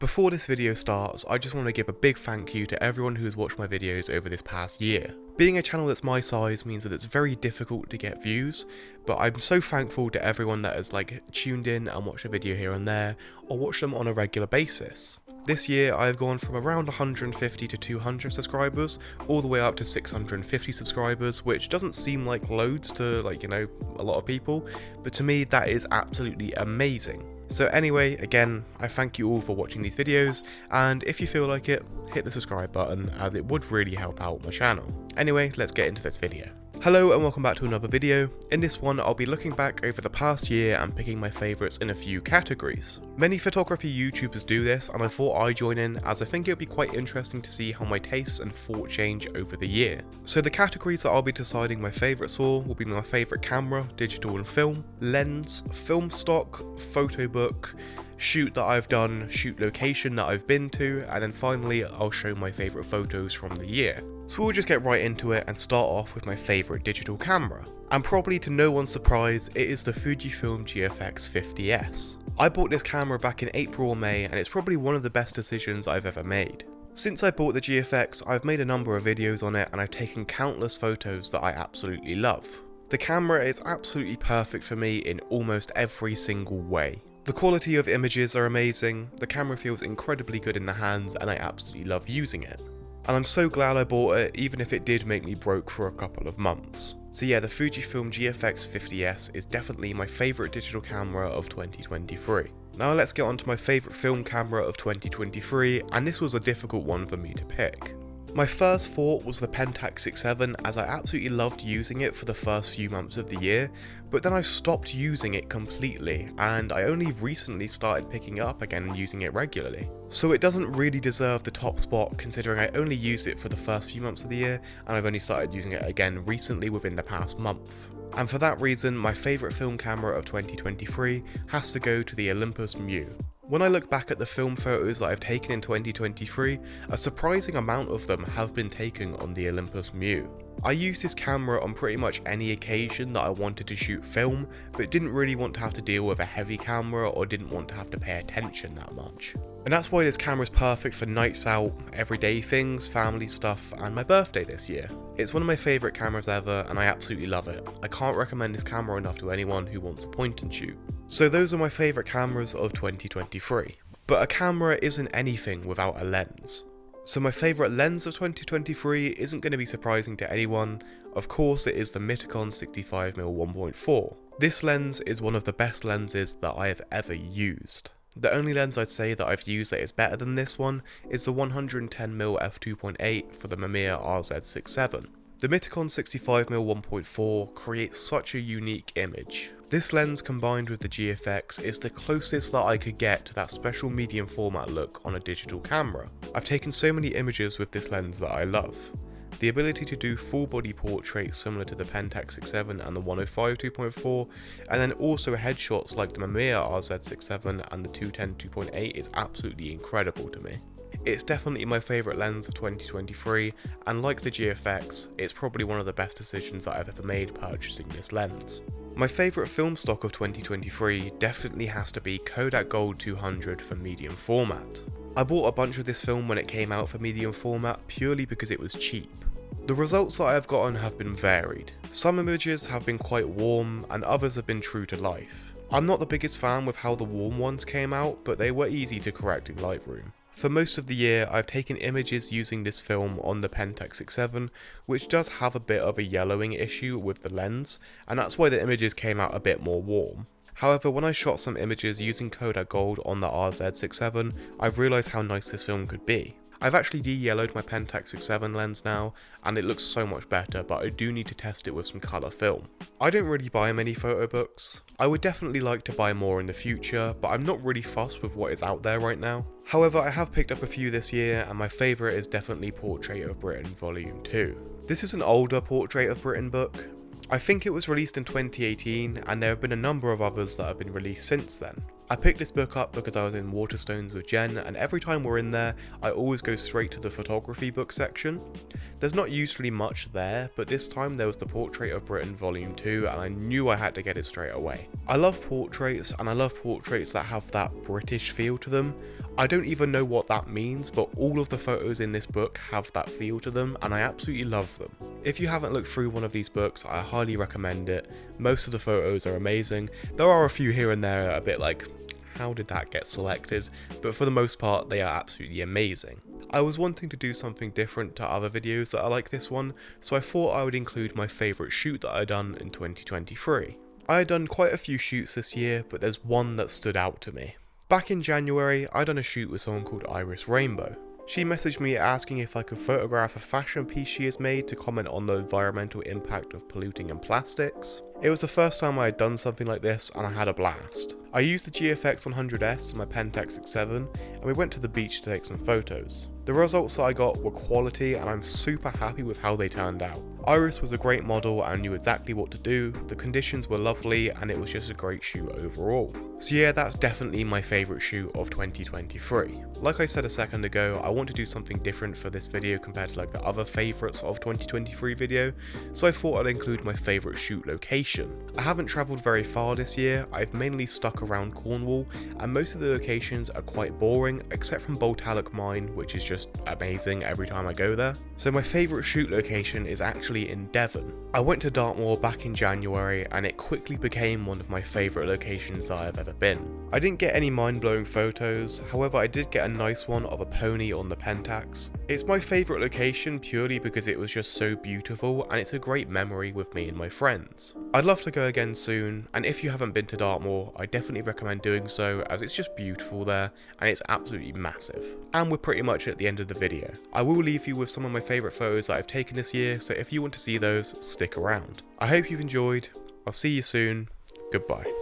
Before this video starts, I just want to give a big thank you to everyone who has watched my videos over this past year. Being a channel that's my size means that it's very difficult to get views, but I'm so thankful to everyone that has tuned in and watched a video here and there, or watched them on a regular basis. This year I've gone from around 150 to 200 subscribers, all the way up to 650 subscribers, which doesn't seem like loads to a lot of people, but to me that is absolutely amazing. So anyway, again, I thank you all for watching these videos, and if you feel like it, hit the subscribe button as it would really help out my channel. Anyway, let's get into this video. Hello and welcome back to another video. In this one, I'll be looking back over the past year and picking my favourites in a few categories. Many photography YouTubers do this, and I thought I'd join in as I think it would be quite interesting to see how my tastes and thought change over the year. So the categories that I'll be deciding my favourites for will be my favourite camera, digital and film, lens, film stock, photo book, shoot that I've done, shoot location that I've been to, and then finally I'll show my favourite photos from the year. So we'll just get right into it and start off with my favourite digital camera. And probably to no one's surprise, it is the Fujifilm GFX 50S. I bought this camera back in April or May, and it's probably one of the best decisions I've ever made. Since I bought the GFX, I've made a number of videos on it and I've taken countless photos that I absolutely love. The camera is absolutely perfect for me in almost every single way. The quality of images are amazing, the camera feels incredibly good in the hands, and I absolutely love using it. And I'm so glad I bought it, even if it did make me broke for a couple of months. So yeah, the Fujifilm GFX 50S is definitely my favourite digital camera of 2023. Now let's get on to my favourite film camera of 2023, and this was a difficult one for me to pick. My first thought was the Pentax 6.7, as I absolutely loved using it for the first few months of the year, but then I stopped using it completely, and I only recently started picking it up again and using it regularly. So it doesn't really deserve the top spot, considering I only used it for the first few months of the year, and I've only started using it again recently within the past month. And for that reason, my favourite film camera of 2023 has to go to the Olympus Mu. When I look back at the film photos that I've taken in 2023, a surprising amount of them have been taken on the Olympus Mu. I used this camera on pretty much any occasion that I wanted to shoot film, but didn't really want to have to deal with a heavy camera or didn't want to have to pay attention that much. And that's why this camera is perfect for nights out, everyday things, family stuff, and my birthday this year. It's one of my favourite cameras ever, and I absolutely love it. I can't recommend this camera enough to anyone who wants a point and shoot. So those are my favourite cameras of 2023. But a camera isn't anything without a lens. So my favourite lens of 2023 isn't going to be surprising to anyone. Of course it is the Nikon 65mm 1.4. This lens is one of the best lenses that I have ever used. The only lens I'd say that I've used that is better than this one is the 110mm f2.8 for the Mamiya RZ67. The Nikon 65mm 1.4 creates such a unique image. This lens combined with the GFX is the closest that I could get to that special medium format look on a digital camera. I've taken so many images with this lens that I love. The ability to do full body portraits similar to the Pentax 6.7 and the 105 2.4, and then also headshots like the Mamiya RZ67 and the 210 2.8 is absolutely incredible to me. It's definitely my favourite lens of 2023, and like the GFX, it's probably one of the best decisions that I've ever made purchasing this lens. My favourite film stock of 2023 definitely has to be Kodak Gold 200 for medium format. I bought a bunch of this film when it came out for medium format purely because it was cheap. The results that I have gotten have been varied. Some images have been quite warm and others have been true to life. I'm not the biggest fan with how the warm ones came out, but they were easy to correct in Lightroom. For most of the year, I've taken images using this film on the Pentax 6.7, which does have a bit of a yellowing issue with the lens, and that's why the images came out a bit more warm. However, when I shot some images using Kodak Gold on the RZ67, I've realised how nice this film could be. I've actually de-yellowed my Pentax 6.7 lens now, and it looks so much better, but I do need to test it with some colour film. I don't really buy many photo books. I would definitely like to buy more in the future, but I'm not really fussed with what is out there right now. However, I have picked up a few this year, and my favourite is definitely Portrait of Britain Volume 2. This is an older Portrait of Britain book. I think it was released in 2018, and there have been a number of others that have been released since then. I picked this book up because I was in Waterstones with Jen, and every time we're in there, I always go straight to the photography book section. There's not usually much there, but this time there was the Portrait of Britain Volume 2, and I knew I had to get it straight away. I love portraits, and I love portraits that have that British feel to them. I don't even know what that means, but all of the photos in this book have that feel to them, and I absolutely love them. If you haven't looked through one of these books, I highly recommend it. Most of the photos are amazing. There are a few here and there a bit like, how did that get selected? But for the most part, they are absolutely amazing. I was wanting to do something different to other videos that are like this one, so I thought I would include my favourite shoot that I'd done in 2023. I had done quite a few shoots this year, but there's one that stood out to me. Back in January, I'd done a shoot with someone called Iris Rainbow. She messaged me asking if I could photograph a fashion piece she has made to comment on the environmental impact of polluting and plastics. It was the first time I had done something like this and I had a blast. I used the GFX 100S on my Pentax 6-7 and we went to the beach to take some photos. The results that I got were quality and I'm super happy with how they turned out. Iris was a great model and knew exactly what to do, the conditions were lovely and it was just a great shoot overall. So yeah, that's definitely my favourite shoot of 2023. Like I said a second ago, I want to do something different for this video compared to like the other favourites of 2023 video, so I thought I'd include my favourite shoot location. I haven't travelled very far this year, I've mainly stuck around Cornwall and most of the locations are quite boring except from Boltalic Mine, which is just amazing every time I go there. So my favourite shoot location is actually in Devon. I went to Dartmoor back in January and it quickly became one of my favourite locations that I've ever been. I didn't get any mind-blowing photos, however I did get a nice one of a pony on the Pentax. It's my favourite location purely because it was just so beautiful and it's a great memory with me and my friends. I'd love to go again soon, and if you haven't been to Dartmoor, I definitely recommend doing so as it's just beautiful there and it's absolutely massive. And we're pretty much at the end of the video. I will leave you with some of my favourite photos that I've taken this year, so if you want to see those, stick around. I hope you've enjoyed, I'll see you soon, goodbye.